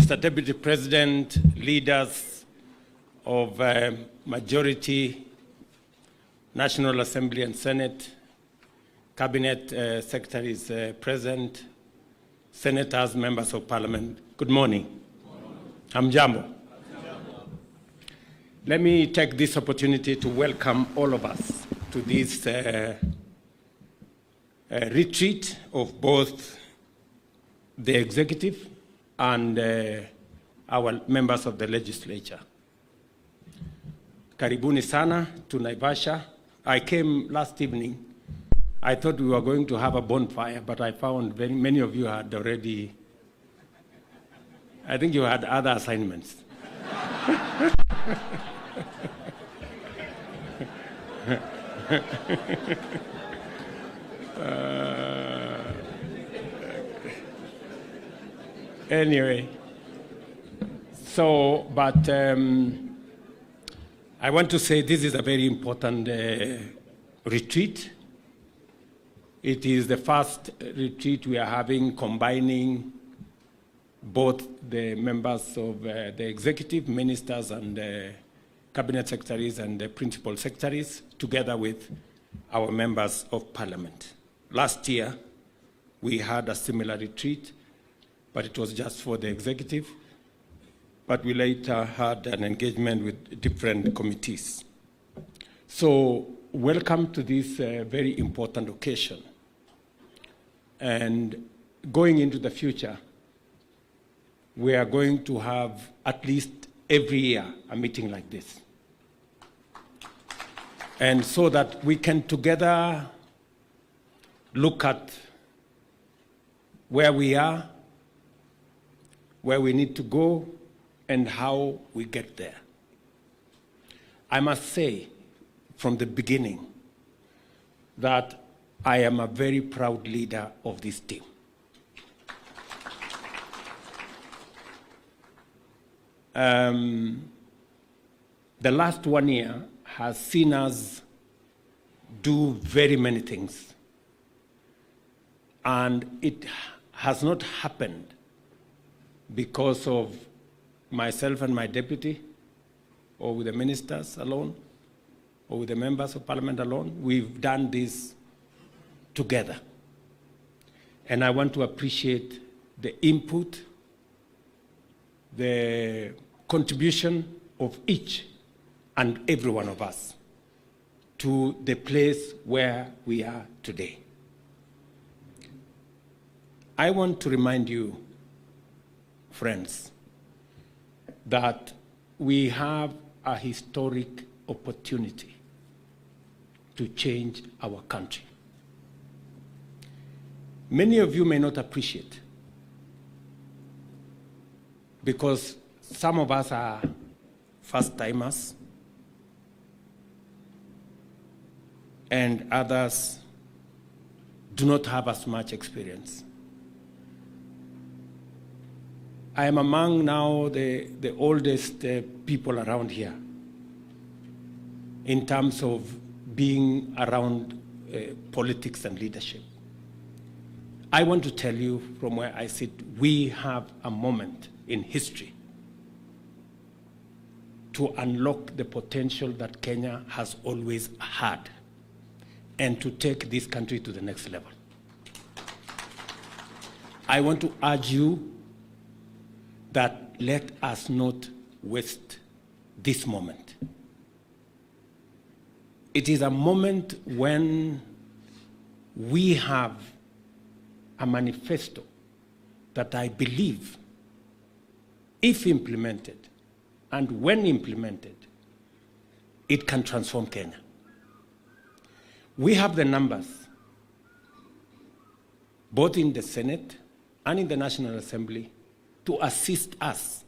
Mr. Deputy President, leaders of majority, National Assembly and Senate, Cabinet secretaries present, senators, members of Parliament, good morning. Hamjambo. Let me take this opportunity to welcome all of us to this retreat of both the executive and our members of the legislature. Karibuni sana to Naivasha. I came last evening. I thought we were going to have a bonfire, but I found very many of you had already, I think you had other assignments. Anyway, so, but I want to say this is a very important retreat. It is the first retreat we are having combining both the members of the executive, ministers and cabinet secretaries and the principal secretaries, together with our members of parliament. Last year, we had a similar retreat, but it was just for the executive. But we later had an engagement with different committees. So welcome to this very important occasion. And going into the future, we are going to have at least every year a meeting like this. And so that we can together look at where we are, where we need to go, and how we get there. I must say from the beginning that I am a very proud leader of this team. The last 1 year has seen us do very many things. And it has not happened because of myself and my deputy, or with the ministers alone, or with the members of parliament alone. We've done this together. And I want to appreciate the input, the contribution of each and every one of us to the place where we are today. I want to remind you, friends, that we have a historic opportunity to change our country. Many of you may not appreciate, because some of us are first-timers, and others do not have as much experience. I am among now the oldest people around here in terms of being around politics and leadership. I want to tell you from where I sit, we have a moment in history to unlock the potential that Kenya has always had and to take this country to the next level. I want to urge you that let us not waste this moment. It is a moment when we have a manifesto that I believe, if implemented and when implemented, it can transform Kenya. We have the numbers, both in the Senate and in the National Assembly, to assist us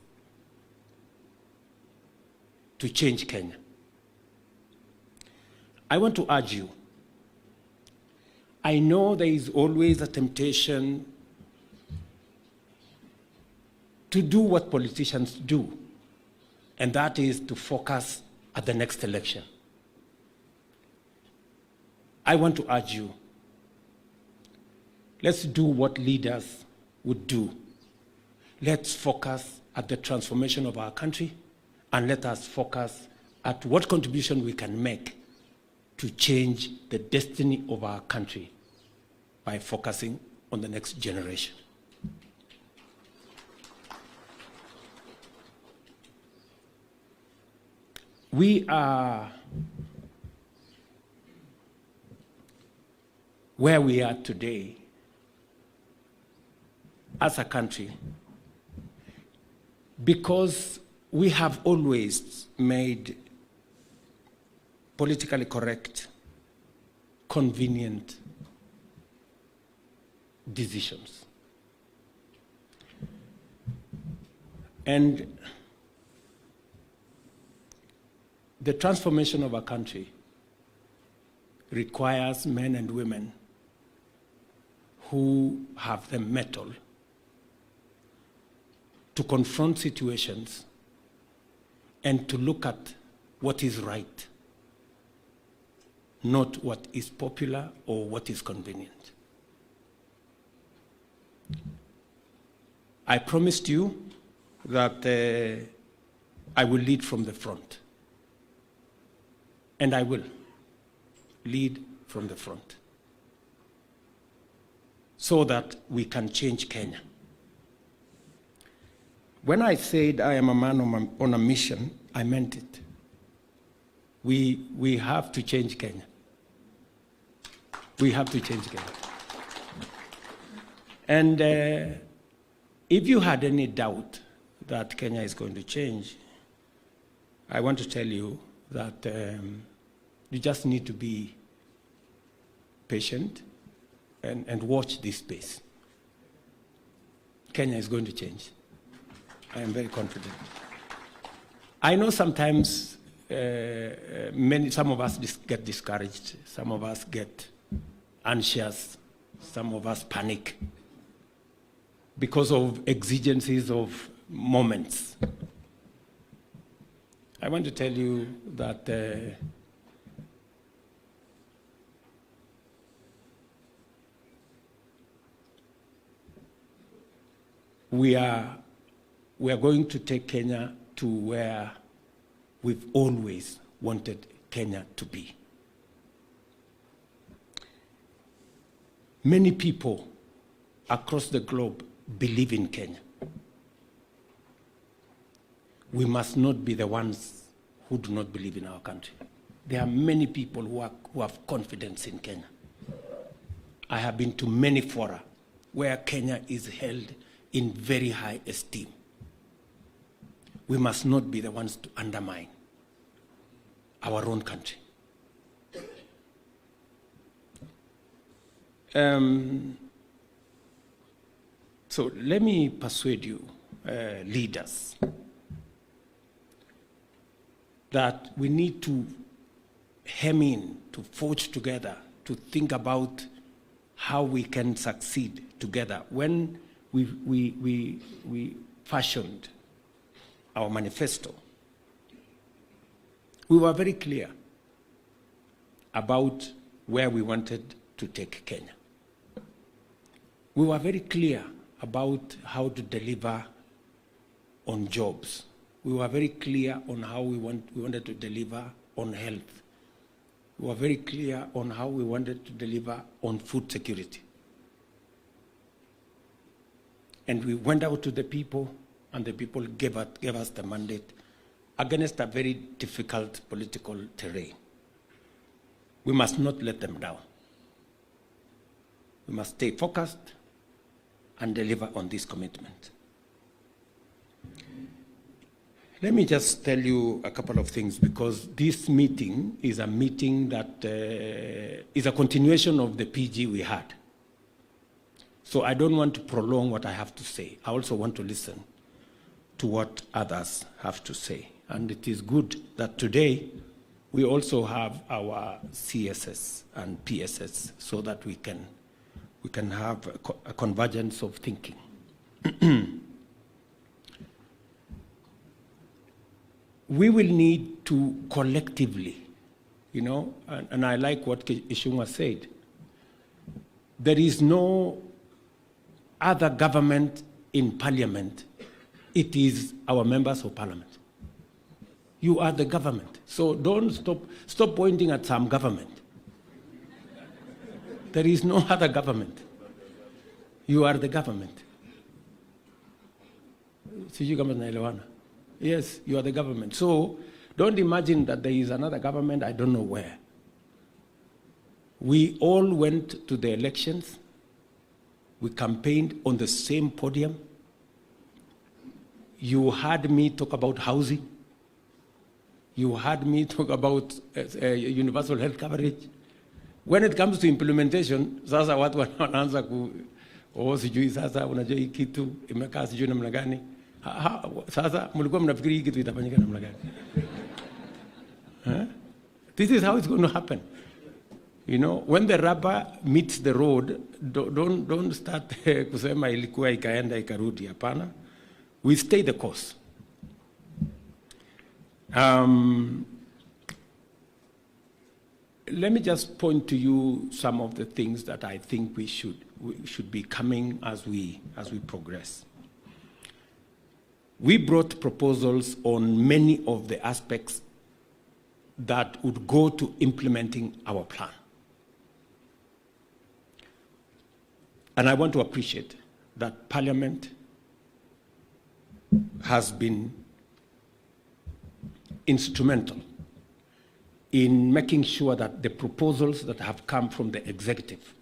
to change Kenya. I want to urge you, I know there is always a temptation to do what politicians do, and that is to focus at the next election. I want to urge you, let's do what leaders would do. Let's focus at the transformation of our country, and let us focus at what contribution we can make to change the destiny of our country by focusing on the next generation. We are where we are today as a country because we have always made politically correct, convenient decisions. And the transformation of a country requires men and women who have the mettle to confront situations and to look at what is right, not what is popular or what is convenient. I promised you that I will lead from the front. And I will lead from the front so that we can change Kenya. When I said I am a man on a mission, I meant it. We have to change Kenya. We have to change Kenya. And if you had any doubt that Kenya is going to change, I want to tell you that you just need to be patient and watch this space. Kenya is going to change. I am very confident. I know sometimes some of us get discouraged, some of us get anxious, some of us panic because of exigencies of moments. I want to tell you that we are going to take Kenya to where we've always wanted Kenya to be. Many people across the globe believe in Kenya. We must not be the ones who do not believe in our country. There are many people who have confidence in Kenya. I have been to many fora where Kenya is held in very high esteem. We must not be the ones to undermine our own country. So let me persuade you, leaders, that we need to hem in, to forge together, to think about how we can succeed together. When we fashioned our manifesto, we were very clear about where we wanted to take Kenya. We were very clear about how to deliver on jobs. We were very clear on how we wanted to deliver on health. We were very clear on how we wanted to deliver on food security. And we went out to the people, and the people gave us the mandate against a very difficult political terrain. We must not let them down. We must stay focused and deliver on this commitment. Let me just tell you a couple of things, because this meeting is a meeting that is a continuation of the PG we had. So I don't want to prolong what I have to say. I also want to listen to what others have to say. And it is good that today we also have our CSS and PSS so that we can have a convergence of thinking. We will need to collectively, and I like what Ishunga said, there is no other government in parliament It is our members of parliament. You are the government. So don't stop pointing at some government. There is no other government. You are the government. Yes, you are the government. So don't imagine that there is another government, I don't know where. We all went to the elections. We campaigned on the same podium. You heard me talk about housing. You heard me talk about universal health coverage. When it comes to implementation, sasa watu wanaanza sijui sasa unajua hii kitu imekaa sijui namna gani. Sasa mlikuwa mnafikiri hii kitu itafanyika namna gani? This is how it's going to happen. You know, when the rubber meets the road, don't start kusema ilikuwa ikaenda ikarudi. Hapana. We stay the course. Let me just point to you some of the things that I think we should be coming as we progress. We brought proposals on many of the aspects that would go to implementing our plan. And I want to appreciate that Parliament has been instrumental in making sure that the proposals that have come from the executive,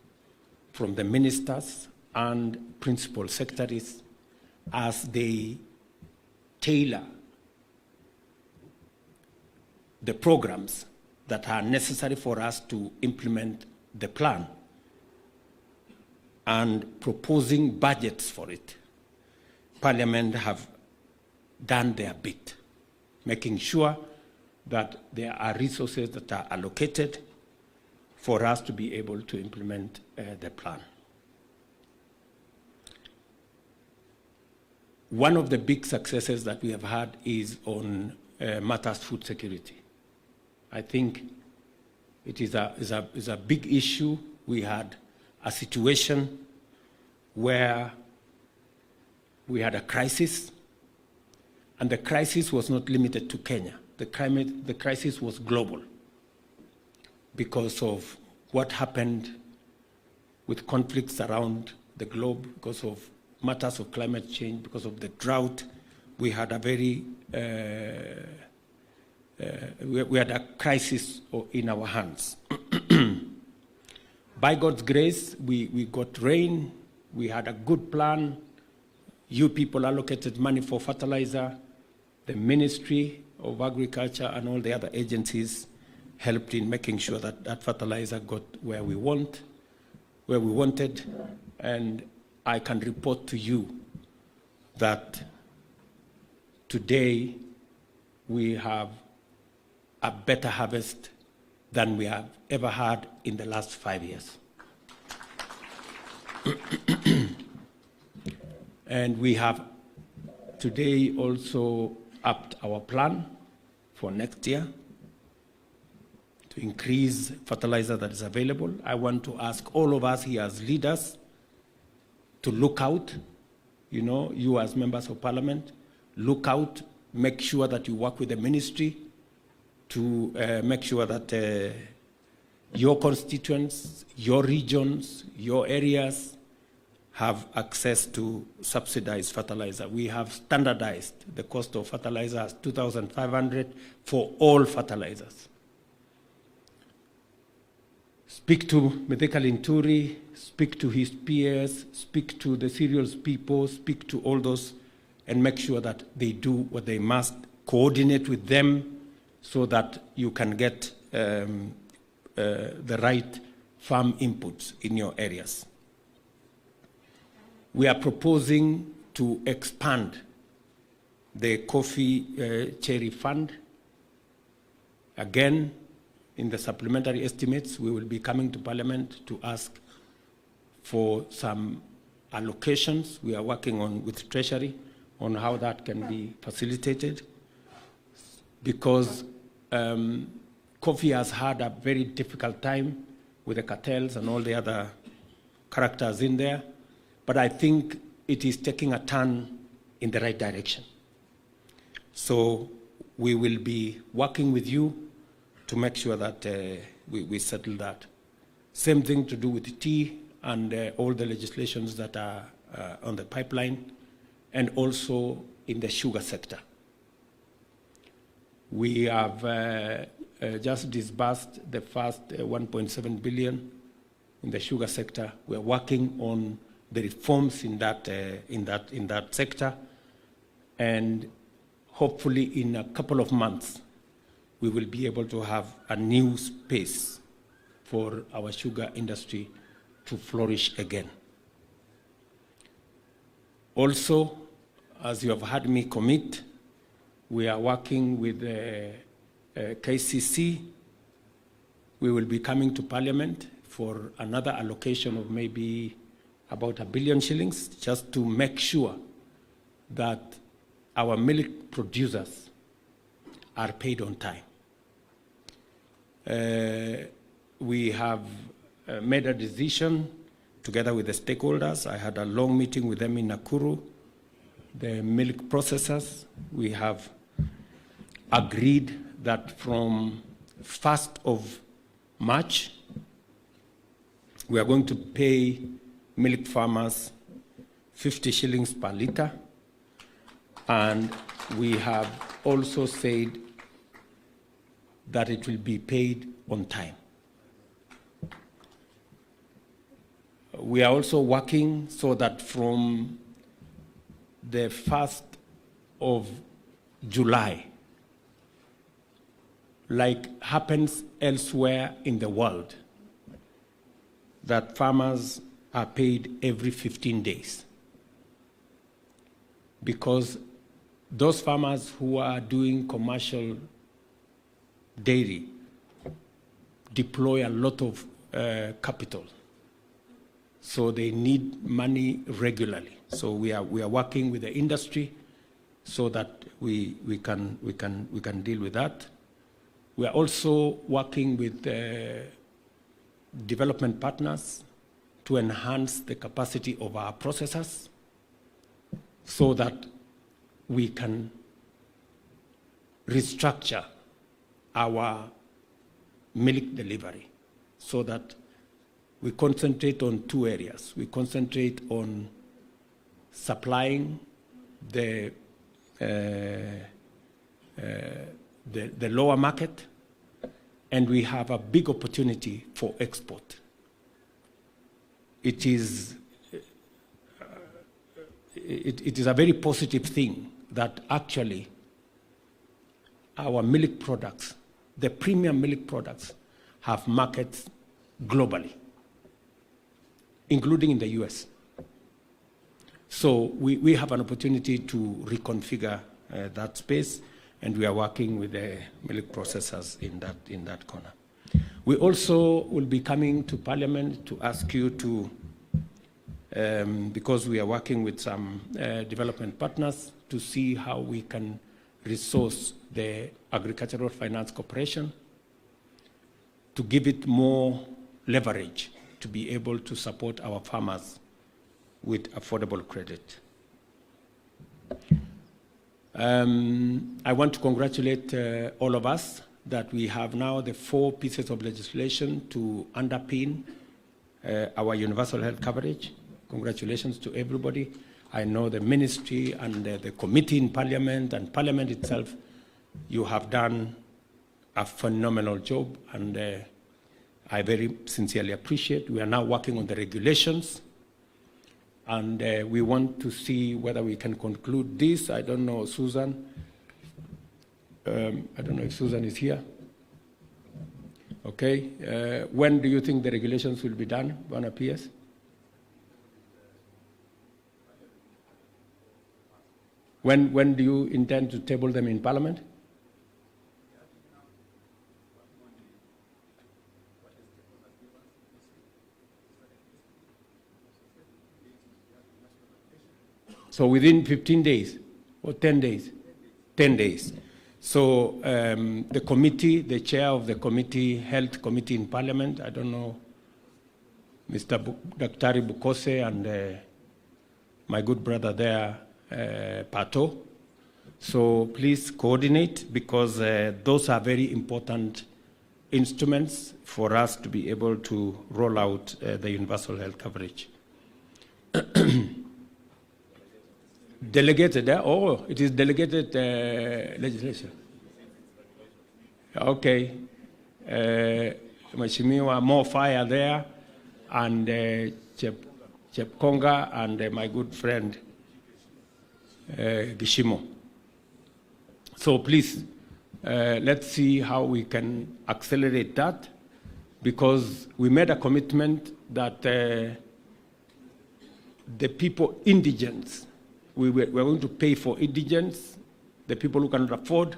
from the ministers and principal secretaries, as they tailor the programs that are necessary for us to implement the plan and proposing budgets for it, Parliament have done their bit, making sure that there are resources that are allocated for us to be able to implement the plan. One of the big successes that we have had is on matters food security. I think it is a big issue. We had a situation where we had a crisis, and the crisis was not limited to Kenya. The crisis was global because of what happened with conflicts around the globe, because of matters of climate change, because of the drought. We had a very we had a crisis in our hands. By God's grace, we got rain. We had a good plan. You people allocated money for fertilizer. The Ministry of Agriculture and all the other agencies helped in making sure that that fertilizer got where we wanted. And I can report to you that today we have a better harvest than we have ever had in the last 5 years. And we have today also upped our plan for next year to increase fertilizer that is available. I want to ask all of us here as leaders to look out, you as members of parliament, look out, make sure that you work with the ministry to make sure that your constituents, your regions, your areas have access to subsidized fertilizer. We have standardized the cost of fertilizer as 2,500 for all fertilizers. Speak to Mithika Linturi, speak to his peers, speak to the cereals people, speak to all those, and make sure that they do what they must, coordinate with them so that you can get the right farm inputs in your areas. We are proposing to expand the coffee cherry fund. Again, in the supplementary estimates, we will be coming to Parliament to ask for some allocations. We are working with Treasury on how that can be facilitated, because coffee has had a very difficult time with the cartels and all the other characters in there. But I think it is taking a turn in the right direction. So we will be working with you to make sure that we settle that. Same thing to do with tea and all the legislations that are on the pipeline, and also in the sugar sector. We have just disbursed the first 1.7 billion in the sugar sector. We're working on the reforms in that sector, and hopefully in a couple of months we will be able to have a new space for our sugar industry to flourish again. Also, as you have heard me commit, we are working with KCC. We will be coming to Parliament for another allocation of maybe about 1 billion shillings, just to make sure that our milk producers are paid on time. We have made a decision together with the stakeholders. I had a long meeting with them in Nakuru. The milk processors, we have agreed that from 1st of March, we are going to pay milk farmers 50 shillings per litre. And we have also said that it will be paid on time. We are also working so that from the 1st of July, like happens elsewhere in the world, that farmers are paid every 15 days. Because those farmers who are doing commercial dairy deploy a lot of capital. So they need money regularly. So we are working with the industry so that we can deal with that. We are also working with development partners to enhance the capacity of our processors so that we can restructure our milk delivery so that we concentrate on 2 areas. We concentrate on supplying the lower market, and we have a big opportunity for export. It is a very positive thing that actually our milk products, the premium milk products, have markets globally, including in the US. So we have an opportunity to reconfigure that space, and we are working with the milk processors in that corner. We also will be coming to Parliament to ask you to, because we are working with some development partners, to see how we can resource the Agricultural Finance Corporation to give it more leverage to be able to support our farmers with affordable credit. I want to congratulate all of us that we have now the 4 pieces of legislation to underpin our universal health coverage. Congratulations to everybody. I know the ministry and the committee in Parliament and Parliament itself, you have done a phenomenal job, and I very sincerely appreciate. We are now working on the regulations, and we want to see whether we can conclude this. I don't know, Susan. I don't know if Susan is here. Okay. When do you think the regulations will be done, Bwana PS? When do you intend to table them in Parliament? So within 15 days or 10 days? 10 days. So the committee, the chair of the committee, health committee in Parliament, I don't know, Mr. Daktari Bukose and my good brother there, plateau. So please coordinate, because those are very important instruments for us to be able to roll out the universal health coverage. Delegated, oh, it is delegated legislation. Okay. Mheshimiwa, more fire there, and Chepkonga, and my good friend Gishimo. So please, let's see how we can accelerate that, because we made a commitment that the people, indigents, we're going to pay for indigents, the people who cannot afford,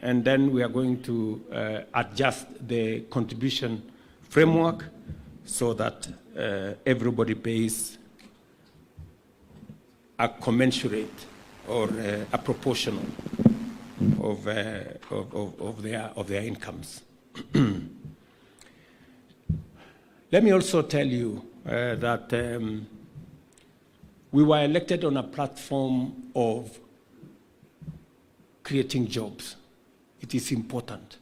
and then we are going to adjust the contribution framework so that everybody pays a commensurate or a proportional of their incomes. Let me also tell you that we were elected on a platform of creating jobs. It is important.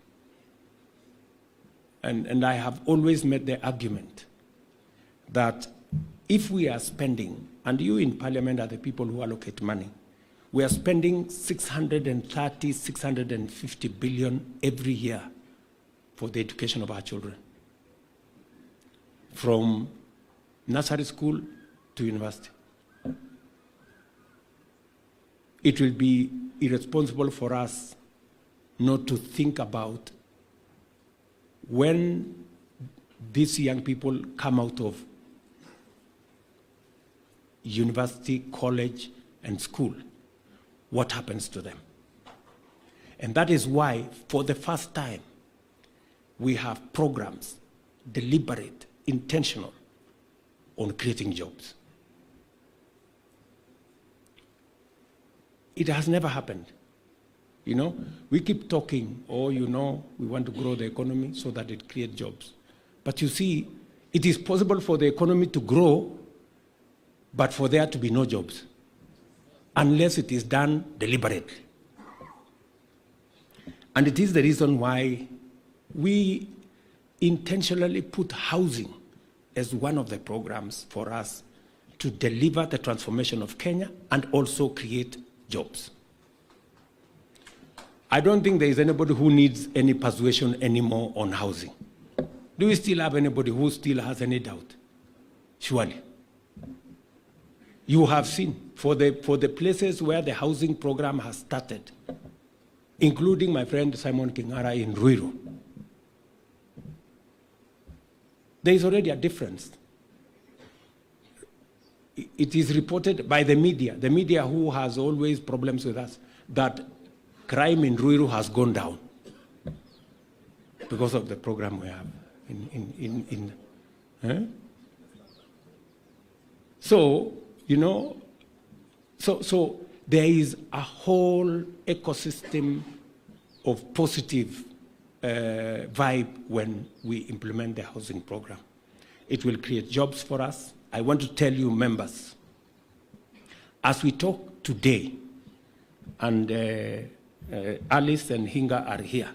And I have always made the argument that if we are spending, and you in Parliament are the people who allocate money, we are spending 630, 650 billion every year for the education of our children, from nursery school to university. It will be irresponsible for us not to think about when these young people come out of university, college, and school, what happens to them. And that is why, for the first time, we have programs, deliberate, intentional, on creating jobs. It has never happened. You know, we keep talking, oh, you know, we want to grow the economy so that it creates jobs. But you see, it is possible for the economy to grow, but for there to be no jobs, unless it is done deliberately. And it is the reason why we intentionally put housing as one of the programs for us to deliver the transformation of Kenya and also create jobs. I don't think there is anybody who needs any persuasion anymore on housing. Do we still have anybody who still has any doubt? Surely. You have seen, for the places where the housing program has started, including my friend Simon Kingara in Ruiru, there is already a difference. It is reported by the media who has always problems with us, that crime in Ruiru has gone down because of the program we have. So, you know, so there is a whole ecosystem of positive vibe when we implement the housing program. It will create jobs for us. I want to tell you, members, as we talk today, and Alice and Hinga are here,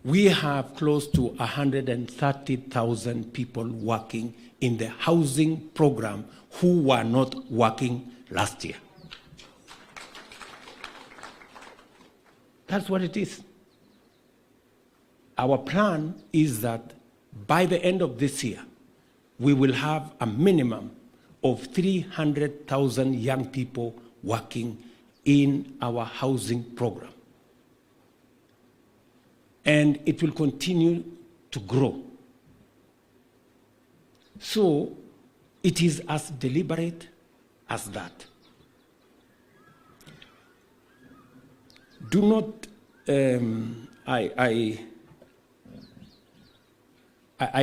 we have close to 130,000 people working in the housing program who were not working last year. That's what it is. Our plan is that by the end of this year, we will have a minimum of 300,000 young people working in our housing program. And it will continue to grow. So it is as deliberate as that. Do not, I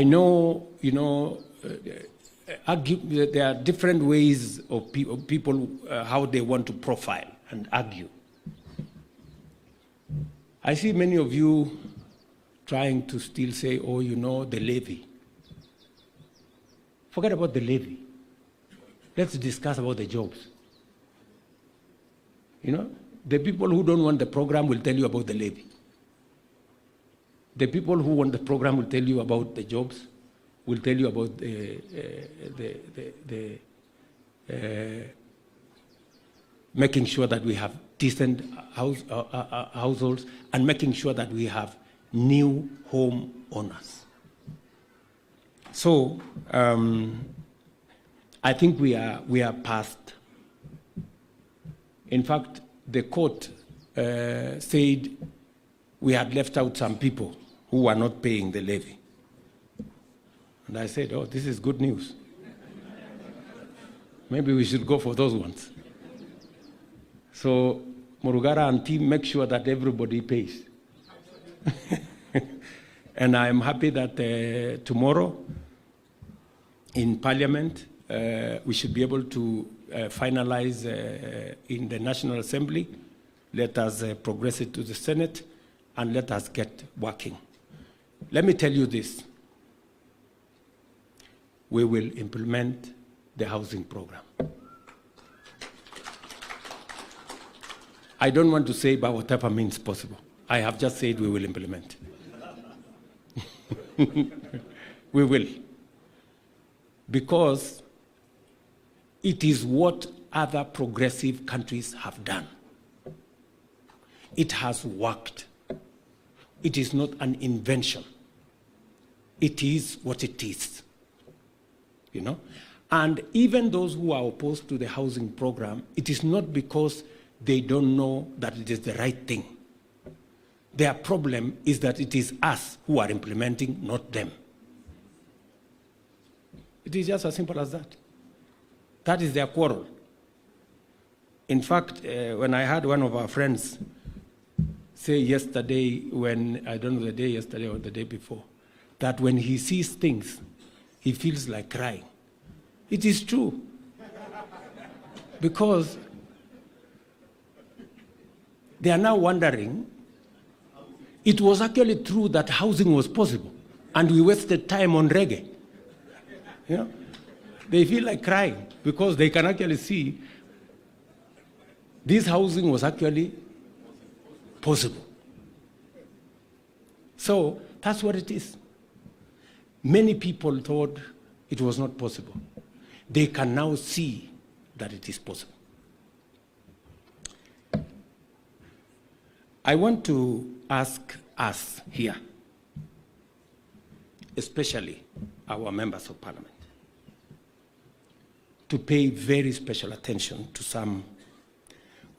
know, you know, there are different ways of people how they want to profile and argue. I see many of you trying to still say, oh, you know, the levy. Forget about the levy. Let's discuss about the jobs. You know, the people who don't want the program will tell you about the levy. The people who want the program will tell you about the jobs, will tell you about making sure that we have decent households and making sure that we have new home owners. So I think we are past. In fact, the court said we had left out some people who were not paying the levy. And I said, oh, this is good news. Maybe we should go for those ones. So Murugara and team make sure that everybody pays. And I'm happy that tomorrow in Parliament, we should be able to finalize in the National Assembly. Let us progress it to the Senate, and let us get working. Let me tell you this. We will implement the housing program. I don't want to say by whatever means possible. I have just said we will implement. We will. Because it is what other progressive countries have done. It has worked. It is not an invention. It is what it is. You know? And even those who are opposed to the housing program, it is not because they don't know that it is the right thing. Their problem is that it is us who are implementing, not them. It is just as simple as that. That is their quarrel. In fact, when I had one of our friends say yesterday, when, I don't know the day yesterday or the day before, that when he sees things, he feels like crying. It is true. Because they are now wondering, it was actually true that housing was possible, and we wasted time on reggae. You know? They feel like crying because they can actually see this housing was actually possible. So that's what it is. Many people thought it was not possible. They can now see that it is possible. I want to ask us here, especially our members of parliament, to pay very special attention to some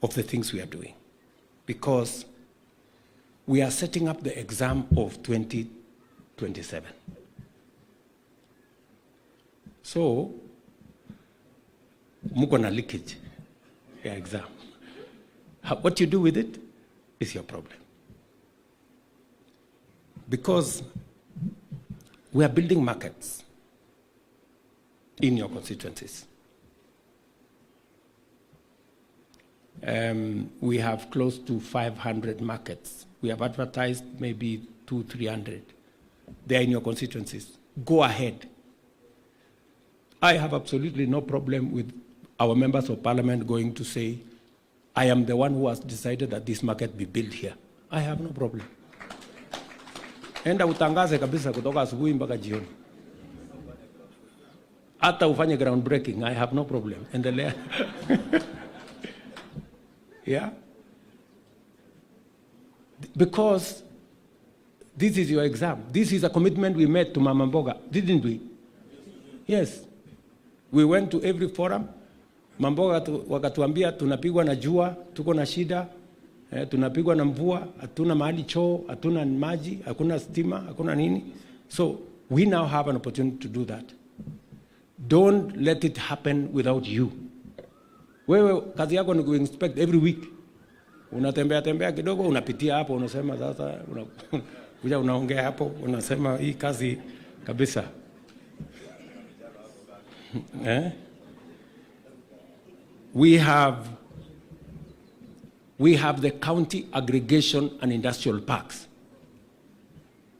of the things we are doing, because we are setting up the exam of 2027. So, muko na leakage ya exam. What you do with it is your problem. Because we are building markets in your constituencies. We have close to 500 markets. We have advertised maybe 200-300. They are in your constituencies. Go ahead. I have absolutely no problem with our members of parliament going to say, I am the one who has decided that this market be built here. I have no problem. Enda utangaze kabisa kutoka asubuhi mpaka jioni. Hata ufanye groundbreaking, I have no problem. Endelea. Yeah? Because this is your exam. This is a commitment we made to Mama Mboga, didn't we? Yes. We went to every forum. Mamboga wakatuambia tunapigwa na jua, tuko na shida, tunapigwa na mvua, hatuna mahali choo, hatuna maji, hakuna stima, hakuna nini. So we now have an opportunity to do that. Don't let it happen without you. Wewe kazi yako ni kuinspect every week. Unatembea tembea kidogo, unapitia hapo, unasema sasa, kuja unaongea hapo, unasema hii kazi kabisa. We have the county aggregation and industrial parks.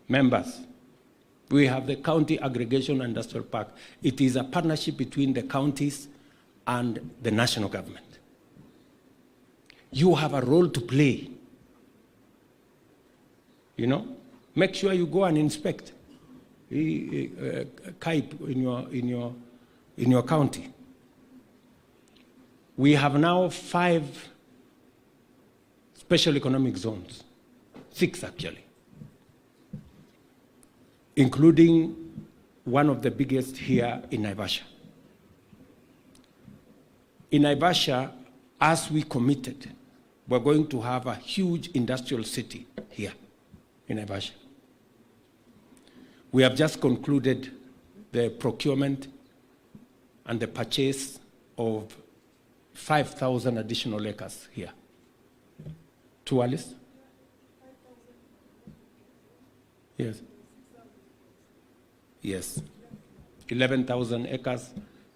Members, we have the county aggregation and industrial park. It is a partnership between the counties and the national government. You have a role to play. You know, make sure you go and inspect KIPE in your county. We have now 5 special economic zones, 6 actually, including one of the biggest here in Naivasha. In Naivasha, as we committed, we're going to have a huge industrial city here in Naivasha. We have just concluded the procurement and the purchase of 5,000 additional acres here. To Alice? Yes. Yes. 11,000 acres,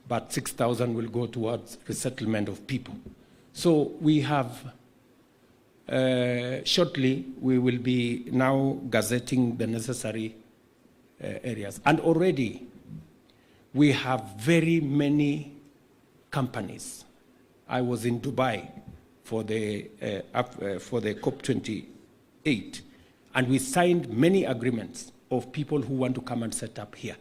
but 6,000 will go towards resettlement of people. So we have, shortly, we will be now gazetting the necessary areas. And already, we have very many companies. I was in Dubai for the COP28, and we signed many agreements of people who want to come and set up here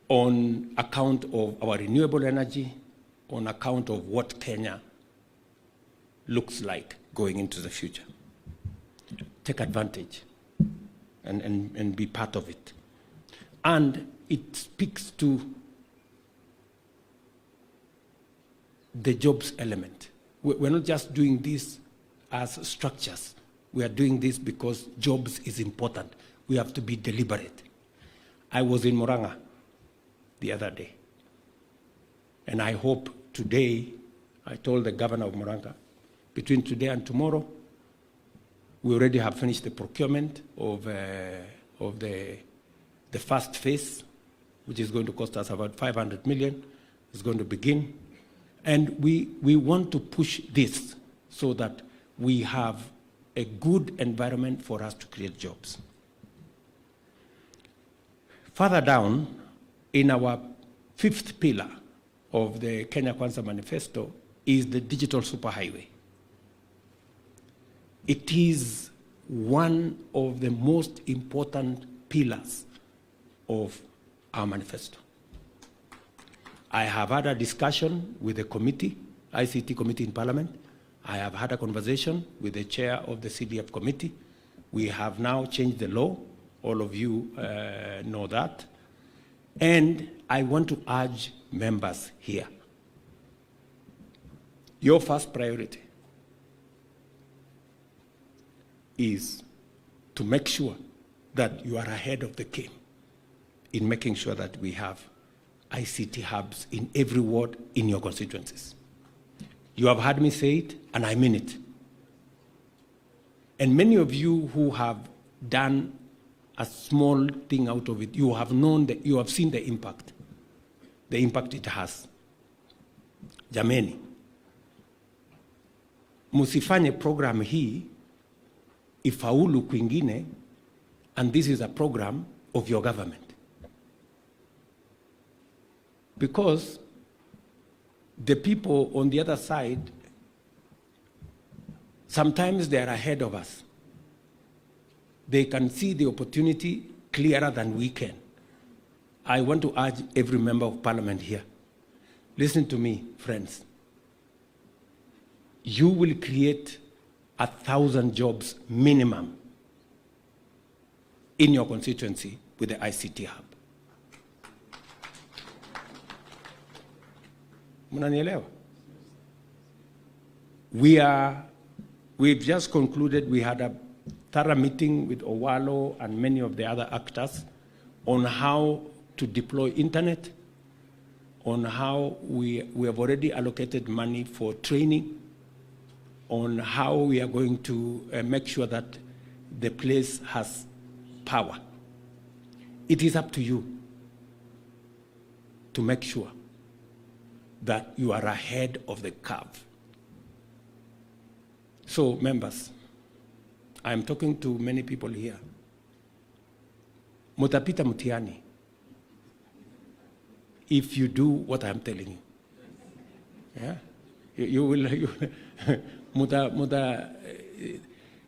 on account of our renewable energy, on account of what Kenya looks like going into the future. Take advantage and be part of it. And it speaks to the jobs element. We're not just doing this as structures. We are doing this because jobs is important. We have to be deliberate. I was in Murang'a the other day, and I hope today, I told the governor of Murang'a, between today and tomorrow, we already have finished the procurement of the first phase, which is going to cost us about 500 million. It's going to begin. And we want to push this so that we have a good environment for us to create jobs. Further down, in our 5th pillar of the Kenya Kwanza Manifesto is the digital superhighway. It is one of the most important pillars of our manifesto. I have had a discussion with the committee, ICT committee in Parliament. I have had a conversation with the chair of the CDF committee. We have now changed the law. All of you know that. And I want to urge members here. Your first priority is to make sure that you are ahead of the game in making sure that we have ICT hubs in every ward in your constituencies. You have heard me say it, and I mean it. And many of you who have done a small thing out of it, you have known that you have seen the impact it has. Jameni, musifanye program hii ifaulu kwingine, and this is a program of your government. Because the people on the other side, sometimes they are ahead of us. They can see the opportunity clearer than we can. I want to urge every member of parliament here, listen to me, friends. You will create 1,000 jobs minimum in your constituency with the ICT hub. Mnanielewa? We've just concluded, we had a thorough meeting with Owalo and many of the other actors on how to deploy internet, on how we have already allocated money for training, on how we are going to make sure that the place has power. It is up to you to make sure that you are ahead of the curve. So, members, I'm talking to many people here. Mutapita mutiani if you do what I'm telling you. Yeah? You will,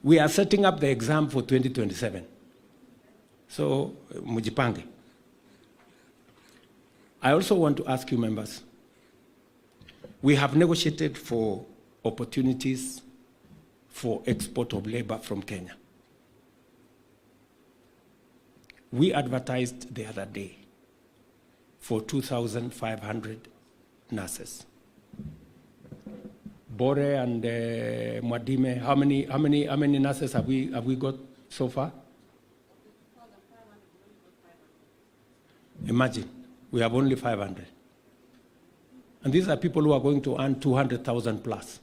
we are setting up the exam for 2027. So, mujipange. I also want to ask you members, we have negotiated for opportunities for export of labor from Kenya. We advertised the other day for 2,500 nurses. Bore and Mwadime, how many nurses have we got so far? Imagine, we have only 500. And these are people who are going to earn 200,000 plus.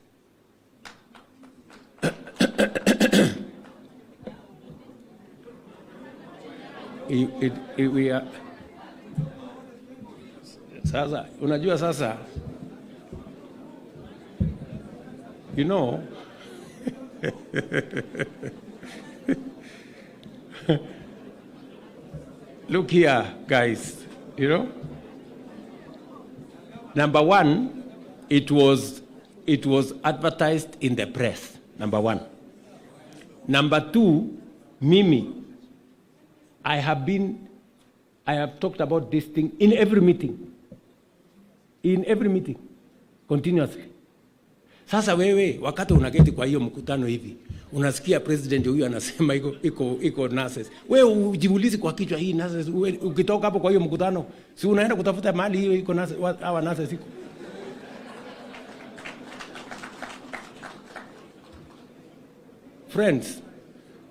We are, sasa, unajua sasa, you know, look here, guys, you know, number one, it was advertised in the press, number one. Number two, Mimi, I have talked about this thing in every meeting, continuously. Sasa wewe, wakati unaketi kwa hiyo mkutano hivi, unasikia president huyu anasema iko nurses. Wewe ujiulize kwa kichwa hii nurses, ukitoka hapo kwa hiyo mkutano, si unaenda kutafuta mahali hiyo iko nurses, hawa nurses iko. Friends,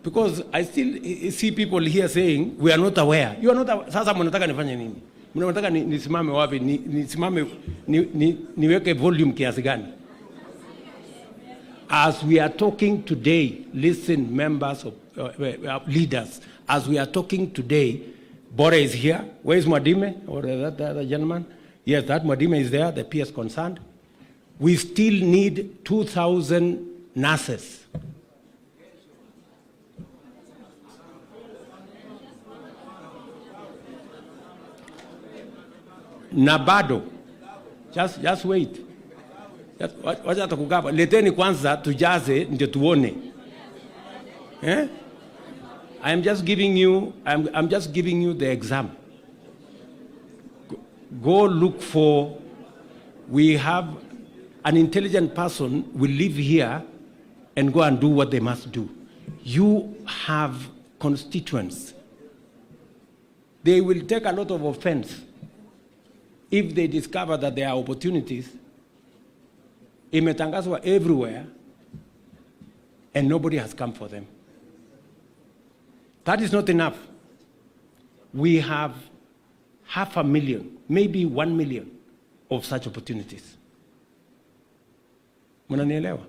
because I still see people here saying we are not aware. You are not aware. Sasa mnataka nifanye nini? Mnataka nisimame wapi? Nisimame niweke volume kiasi gani? As we are talking today, listen, members of leaders, as we are talking today, Bore is here. Where is Mwadime? Or that other gentleman? Yes, that Mwadime is there, the PS concerned. We still need 2,000 nurses. Nabado, just wait. Wacha tukugaba. Leteni kwanza tujaze ndio tuone. I'm just giving you the exam. Go look for, we have an intelligent person will live here and go and do what they must do. You have constituents. They will take a lot of offense if they discover that there are opportunities. Imetangazwa everywhere and nobody has come for them. That is not enough. We have 500,000, maybe 1 million of such opportunities. Mnanielewa?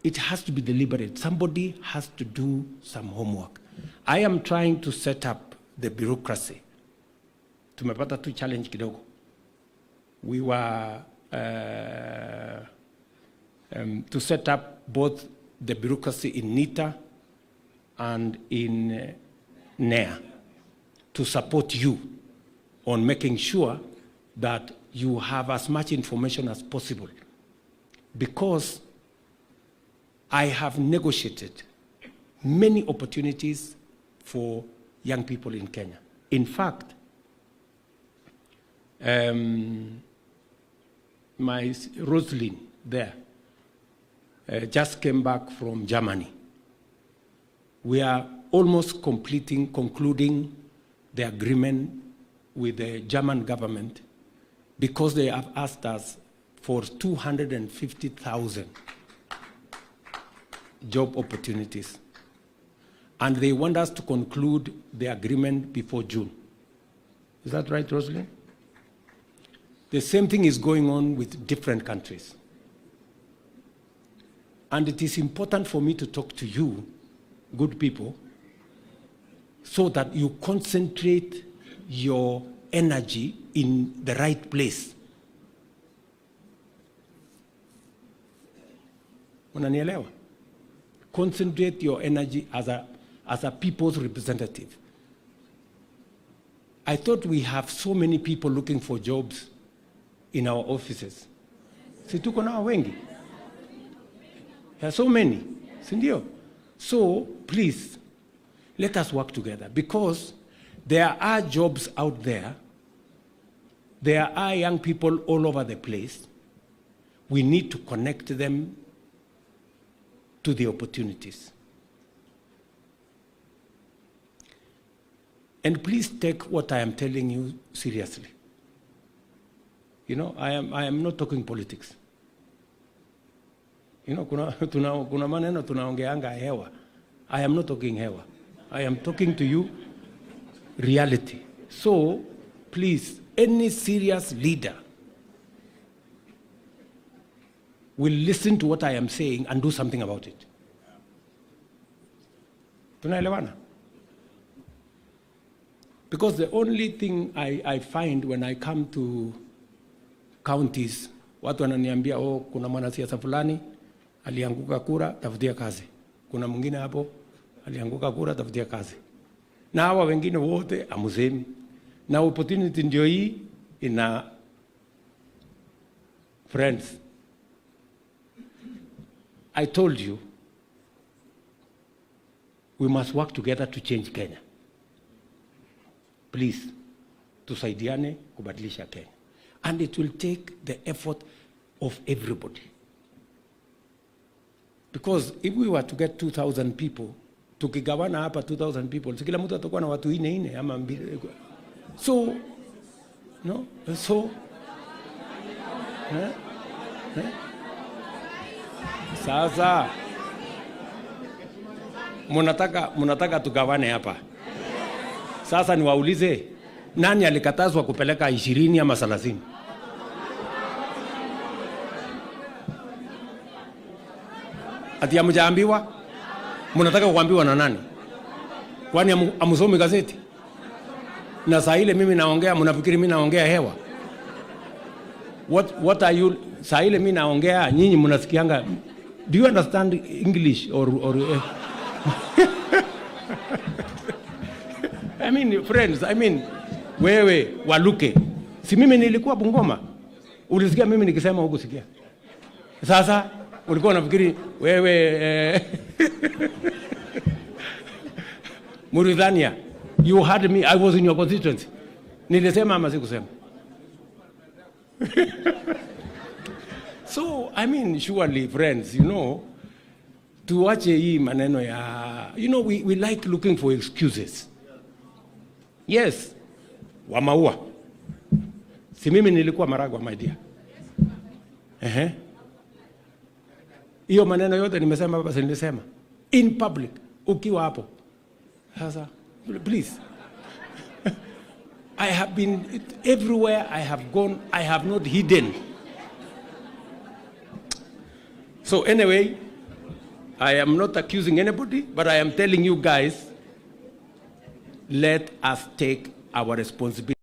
It has to be deliberate. Somebody has to do some homework. I am trying to set up the bureaucracy. Tumepata tu challenge kidogo. We were to set up both the bureaucracy in NITA and in NEA to support you on making sure that you have as much information as possible. Because I have negotiated many opportunities for young people in Kenya. In fact, my Rosalind there just came back from Germany. We are almost concluding the agreement with the German government because they have asked us for 250,000 job opportunities. And they want us to conclude the agreement before June. Is that right, Rosalind? The same thing is going on with different countries. And it is important for me to talk to you, good people, so that you concentrate your energy in the right place. Unanielewa? Concentrate your energy as a people's representative. I thought we have so many people looking for jobs. in our offices. Si tuko nao wengi? There are so many, si ndio? So please, let us work together, because there are jobs out there. There are young people all over the place. We need to connect them to the opportunities. And please take what I am telling you seriously. You know, I am not talking politics. You know, kuna maneno tunaongeanga hewa. I am not talking hewa. I am talking to you reality. So, please, any serious leader will listen to what I am saying and do something about it. Tunaelewana? Because the only thing I find when I come to counties, watu wananiambia, oh, kuna mwanasiasa fulani alianguka kura, tafutia kazi. Kuna mwingine hapo alianguka kura, tafutia kazi. Na hawa wengine wote amusemi. Na opportunity ndio hii ina friends. I told you, we must work together to change Kenya. Please, tusaidiane kubadilisha Kenya. And it will take the effort of everybody. Because if we were to get 2,000 people, tukigawana hapa 2,000 people, si kila mtu atakuwa na watu ine ama mbili. So, no? So, sasa, munataka tugawane hapa. Sasa niwaulize, nani alikatazwa kupeleka 20 ama 30? Ati hamjaambiwa? Mnataka kuambiwa na nani? Kwani amusomi gazeti? Na saa ile mimi naongea, mnafikiri mimi naongea hewa? What are you? Saa ile mimi naongea, nyinyi mnasikianga? Do you understand English or I mean, friends, wewe waluke. Si mimi nilikuwa Bungoma. Ulisikia mimi nikisema huko sikia. Sasa ulikuwa unafikiri wewe Mauritania, you heard me, I was in your constituency. Nilisema ama sikusema? So, surely, friends, tuache hii maneno ya, we like looking for excuses. Yes, wamaua. Si mimi nilikuwa Maragwa, my dear. Hiyo maneno yote nimesema hapa, si nilisema in public ukiwa hapo. Sasa, please. I have been everywhere I have gone, I have not hidden. So anyway, I am not accusing anybody, but I am telling you guys, let us take our responsibility.